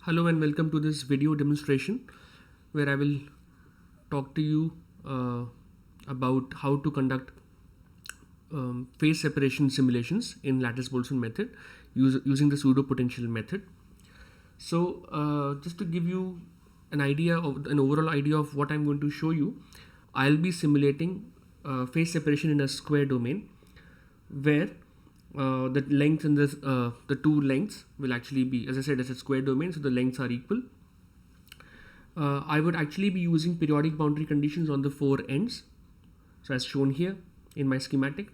Hello and welcome to this video demonstration where I will talk to you about how to conduct phase separation simulations in lattice-Boltzmann method using the pseudopotential method. So just to give you an overall idea of what I'm going to show you, I'll be simulating phase separation in a square domain where the length and the two lengths will actually be, as I said, as a square domain, so the lengths are equal. I would actually be using periodic boundary conditions on the four ends, so as shown here in my schematic.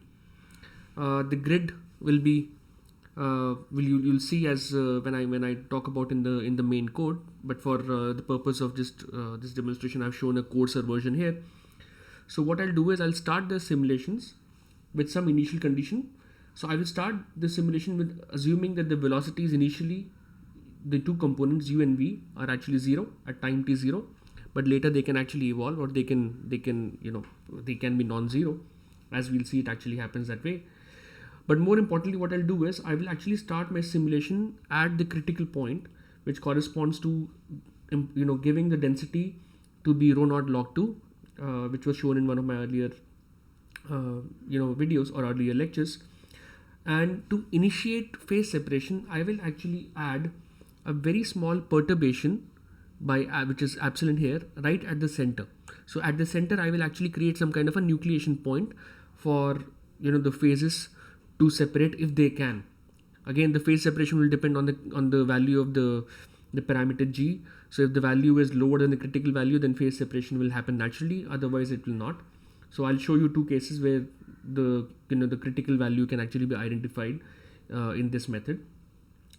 The grid will be you'll see as when I talk about in the main code, but for the purpose of just this demonstration, I've shown a coarser version here. So what I'll do is I'll start the simulations with some initial condition. So I will start the simulation with assuming that the velocities initially, the two components u and v, are actually 0 at time t0, but later they can actually evolve, or they can be non-zero, as we'll see. It actually happens that way. But more importantly, what I'll do is I will actually start my simulation at the critical point, which corresponds to giving the density to be rho naught log 2, which was shown in one of my earlier videos or earlier lectures. And to initiate phase separation, I will actually add a very small perturbation which is epsilon here, right at the center. So at the center, I will actually create some kind of a nucleation point for the phases to separate if they can. Again, the phase separation will depend on the value of the parameter g. So if the value is lower than the critical value, then phase separation will happen naturally. Otherwise, it will not. So I'll show you two cases where the critical value can actually be identified in this method.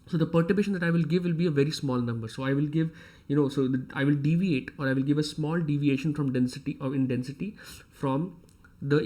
So the perturbation that I will give will be a very small number. So I will give I will deviate, or I will give a small deviation from density or in density from the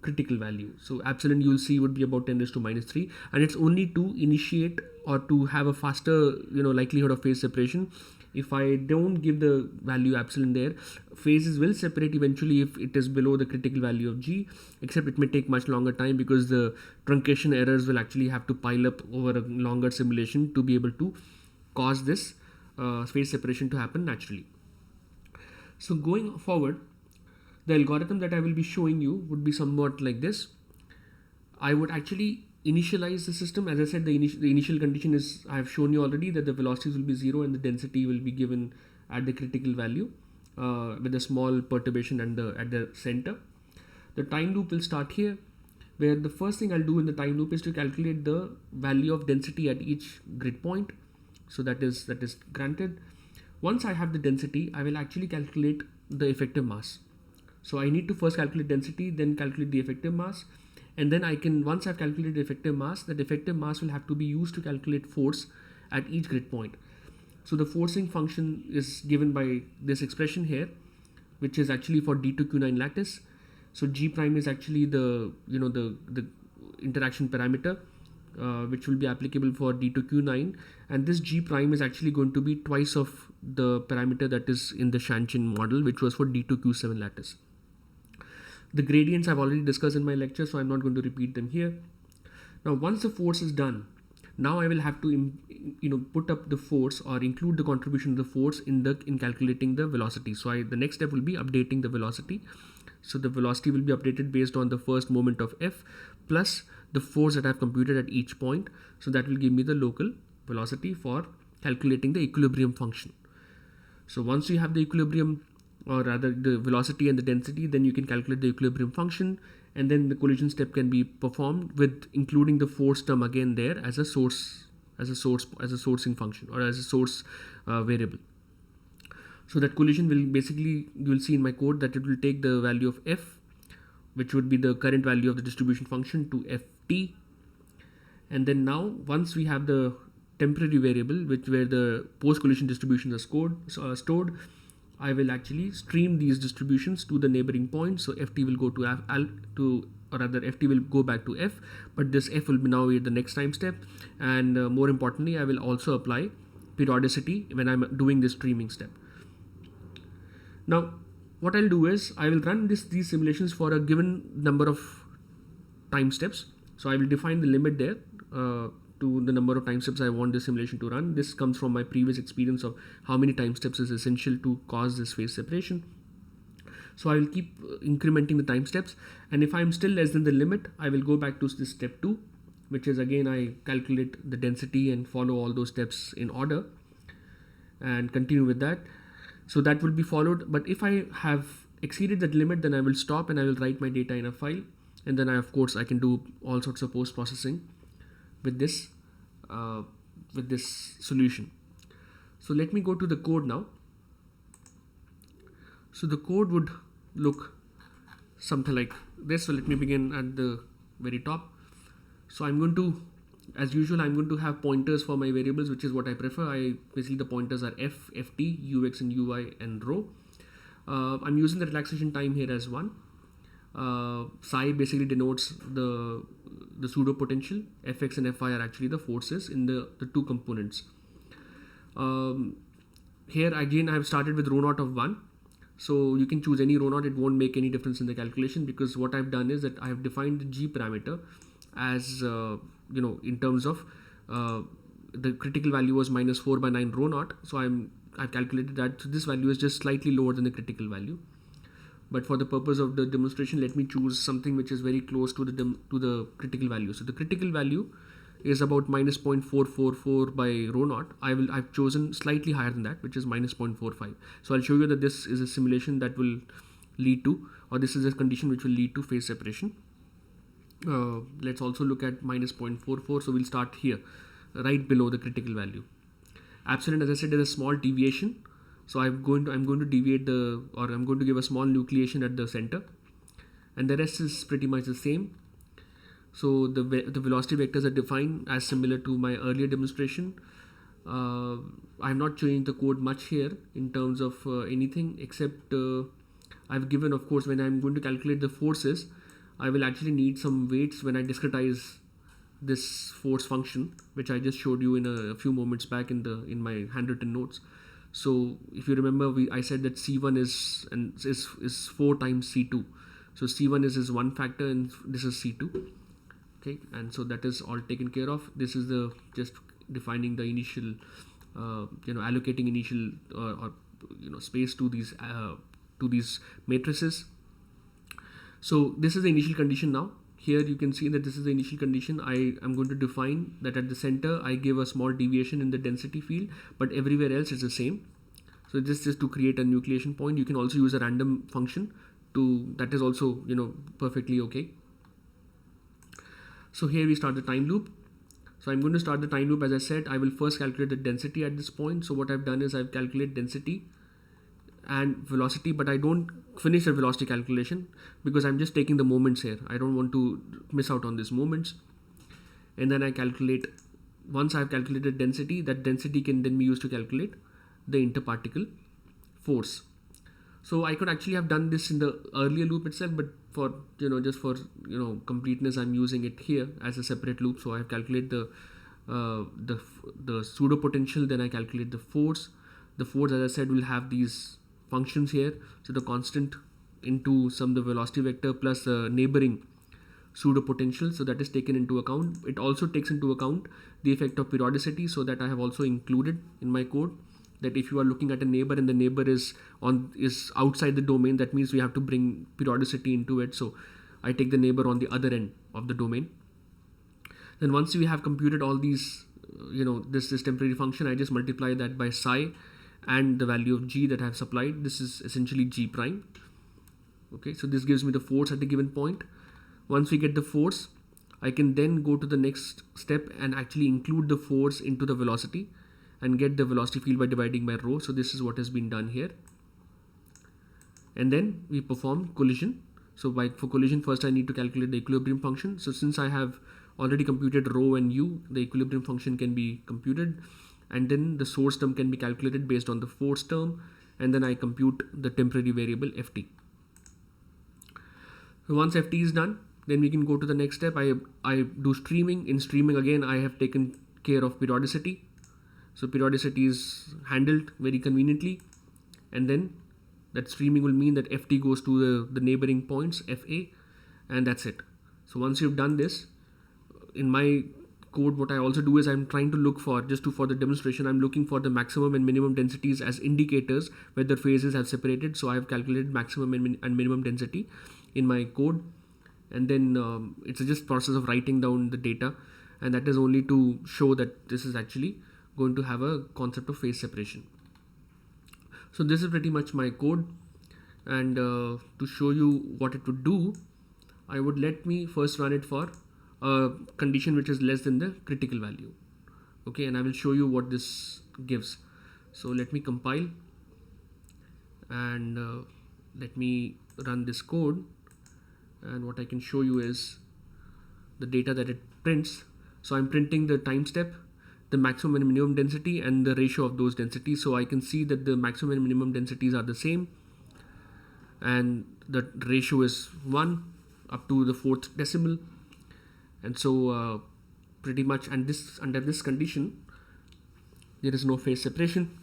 critical value. So epsilon, you'll see, would be about 10⁻⁻3, and it's only to initiate or to have a faster likelihood of phase separation. If I don't give the value epsilon there, phases will separate eventually if it is below the critical value of g, except it may take much longer time because the truncation errors will actually have to pile up over a longer simulation to be able to cause this phase separation to happen naturally. So going forward, the algorithm that I will be showing you would be somewhat like this. I would actually initialize the system. As I said, the initial condition is, I have shown you already, that the velocities will be 0 and the density will be given at the critical value with a small perturbation at the center. The time loop will start here, where the first thing I'll do in the time loop is to calculate the value of density at each grid point. So that is granted. Once I have the density, I will actually calculate the effective mass. So I need to first calculate density, then calculate the effective mass. And then once I've calculated the effective mass, that effective mass will have to be used to calculate force at each grid point. So the forcing function is given by this expression here, which is actually for D2Q9 lattice. So G prime is actually the interaction parameter, which will be applicable for D2Q9, and this G prime is actually going to be twice of the parameter that is in the Shanchen model, which was for D2Q7 lattice. The gradients I've already discussed in my lecture, so I'm not going to repeat them here. Now, once the force is done, now I will have to put up the force or include the contribution of the force in calculating the velocity. So the next step will be updating the velocity. So the velocity will be updated based on the first moment of f plus the force that I've computed at each point. So that will give me the local velocity for calculating the equilibrium function. So once you have the equilibrium, or rather the velocity and the density, then you can calculate the equilibrium function, and then the collision step can be performed with including the force term again there as a sourcing function, or as a source variable. So that collision will basically, you will see in my code that it will take the value of f, which would be the current value of the distribution function, to ft, and then now once we have the temporary variable where the post collision distributions are stored, I will actually stream these distributions to the neighboring points. So ft will go ft will go back to f, but this f will be now at the next time step. And more importantly, I will also apply periodicity when I'm doing this streaming step. Now, what I'll do is I will run these simulations for a given number of time steps. So I will define the limit there to the number of time steps I want this simulation to run. This comes from my previous experience of how many time steps is essential to cause this phase separation. So I will keep incrementing the time steps, and if I'm still less than the limit, I will go back to this step 2, which is again I calculate the density and follow all those steps in order and continue with that. So that will be followed, but if I have exceeded that limit, then I will stop and I will write my data in a file, and then of course I can do all sorts of post processing with this solution. So let me go to the code now. So the code would look something like this. So let me begin at the very top. So I'm going to, as usual, I'm going to have pointers for my variables, which is what I prefer. Basically the pointers are f, ft, ux and ui and rho. I'm using the relaxation time here as 1. Psi basically denotes the pseudopotential. Fx and Fy are actually the forces in the two components. Here again I have started with rho naught of 1. So you can choose any rho naught, it won't make any difference in the calculation, because what I've done is that I have defined the g parameter as in terms of the critical value was minus 4 by 9 rho naught. So I've calculated that. So this value is just slightly lower than the critical value. But for the purpose of the demonstration, let me choose something which is very close to the critical value. So the critical value is about minus 0.444 by rho naught. I've chosen slightly higher than that, which is minus 0.45. So I'll show you that this is a simulation that will lead to, or this is a condition which will lead to phase separation. Let's also look at minus 0.44. So we'll start here, right below the critical value. Epsilon, as I said, is a small deviation. So I'm going to deviate I'm going to give a small nucleation at the center, and the rest is pretty much the same. So the velocity vectors are defined as similar to my earlier demonstration. I'm not changing the code much here in terms of anything, except I've given, of course, when I'm going to calculate the forces, I will actually need some weights when I discretize this force function, which I just showed you in a few moments back in my handwritten notes. So if you remember, I said that C1 is 4 times C2. So C1 is one factor and this is C2. Okay, and so that is all taken care of. This is just defining the initial, allocating initial or space to these matrices. So this is the initial condition now. Here you can see that this is the initial condition. I am going to define that at the center I give a small deviation in the density field, but everywhere else it's the same. So this is to create a nucleation point. You can also use a random function that is also perfectly okay. So here we start the time loop. So I'm going to start the time loop. As I said, I will first calculate the density at this point. So what I've done is I've calculated density and velocity, but I don't finish the velocity calculation because I'm just taking the moments here. I don't want to miss out on these moments. And then I calculate, once I've calculated density, that density can then be used to calculate the interparticle force. So I could actually have done this in the earlier loop itself, but for just for completeness, I'm using it here as a separate loop. So I have calculated the pseudopotential, then I calculate the force. The force, as I said, will have these functions here. So the constant into the velocity vector plus the neighboring pseudopotential. So that is taken into account. It also takes into account the effect of periodicity. So that I have also included in my code. That if you are looking at a neighbor and the neighbor is outside the domain, that means we have to bring periodicity into it. So I take the neighbor on the other end of the domain. Then once we have computed all these, this temporary function, I just multiply that by psi and the value of g that I have supplied. This is essentially g prime. Okay, so this gives me the force at a given point. Once we get the force, I can then go to the next step and actually include the force into the velocity and get the velocity field by dividing by rho. So this is what has been done here. And then we perform collision. So for collision, first I need to calculate the equilibrium function. So since I have already computed rho and u, the equilibrium function can be computed, and then the source term can be calculated based on the force term, and then I compute the temporary variable ft. So once ft is done, then we can go to the next step. I do streaming. In streaming, again, I have taken care of periodicity. So periodicity is handled very conveniently, and then that streaming will mean that ft goes to the neighboring points fa, and that's it. So once you've done this, in my code, what I also do is I'm trying to look for, for the demonstration, I'm looking for the maximum and minimum densities as indicators whether phases have separated. So I've calculated maximum and minimum density in my code, and then it's just process of writing down the data, and that is only to show that this is actually going to have a concept of phase separation. So this is pretty much my code, and to show you what it would do, I would let me first run it for a condition which is less than the critical value. Okay, and I will show you what this gives. So let me compile, and let me run this code, and what I can show you is the data that it prints. So I'm printing the time step, the maximum and minimum density, and the ratio of those densities. So I can see that the maximum and minimum densities are the same, and the ratio is 1 up to the 4th decimal. And so pretty much, and this under this condition there is no phase separation,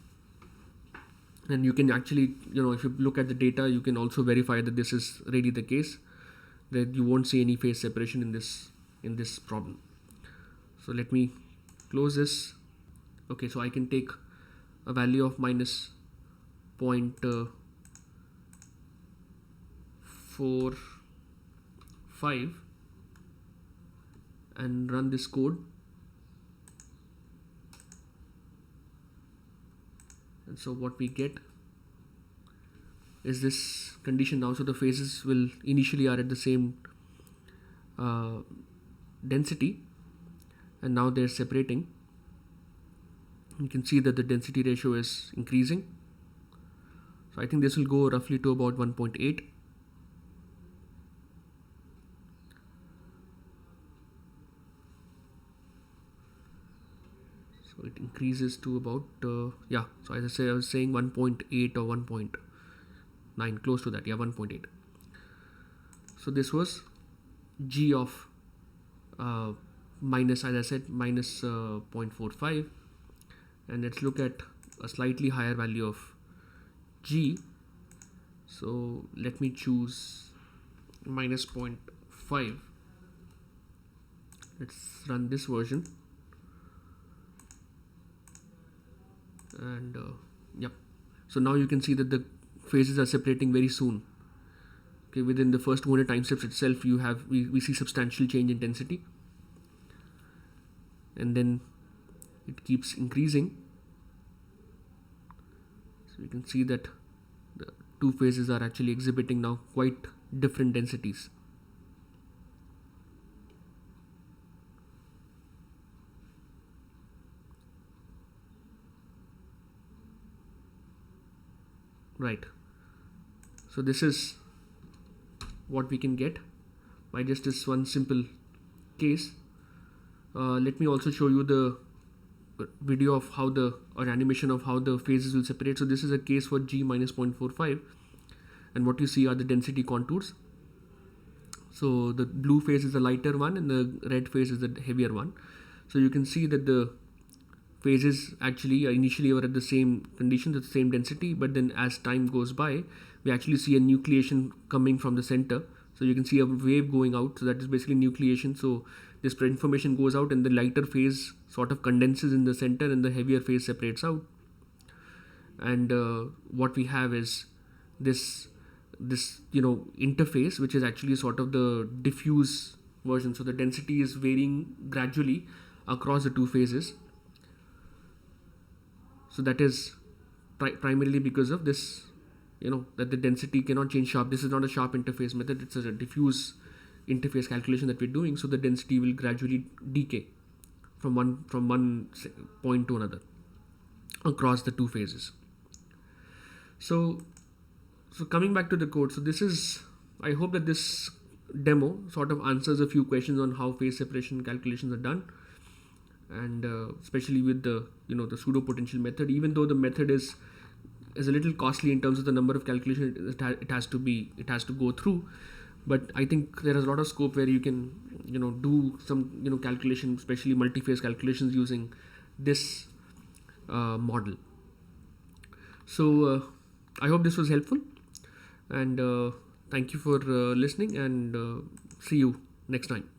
and you can actually, if you look at the data, you can also verify that this is really the case, that you won't see any phase separation in this problem. So let me close this. Okay, so I can take a value of minus 0.45 and run this code, and so what we get is this condition now. So the phases will initially are at the same density, and now they're separating. You can see that the density ratio is increasing. So I think this will go roughly to about 1.8. So it increases to about so as I was saying 1.8 or 1.9, close to that, 1.8. So this was G of minus, as I said, minus 0.45, and let's look at a slightly higher value of G. So let me choose minus 0.5. Let's run this version, and so now you can see that the phases are separating very soon. Okay, within the first 200 time steps itself, we see substantial change in density, and then it keeps increasing. So you can see that the two phases are actually exhibiting now quite different densities. Right. So this is what we can get by just this one simple case. Let me also show you the video of or animation of how the phases will separate. So this is a case for G minus 0.45, and what you see are the density contours. So the blue phase is the lighter one, and the red phase is the heavier one. So you can see that the phases actually initially were at the same conditions, at the same density, but then as time goes by, we actually see a nucleation coming from the center. So you can see a wave going out, so that is basically nucleation. So this information goes out, and the lighter phase sort of condenses in the center, and the heavier phase separates out. And what we have is this interface, which is actually sort of the diffuse version. So the density is varying gradually across the two phases. So that is primarily because of this, that the density cannot change sharp. This is not a sharp interface method, it's a diffuse interface calculation that we're doing. So the density will gradually decay from one point to another across the two phases. So coming back to the code, so this is, I hope that this demo sort of answers a few questions on how phase separation calculations are done, and especially with the the pseudopotential method. Even though the method is a little costly in terms of the number of calculations it has to go through, but I think there is a lot of scope where you can do some calculation, especially multi-phase calculations, using this model. So I hope this was helpful, and thank you for listening, and see you next time.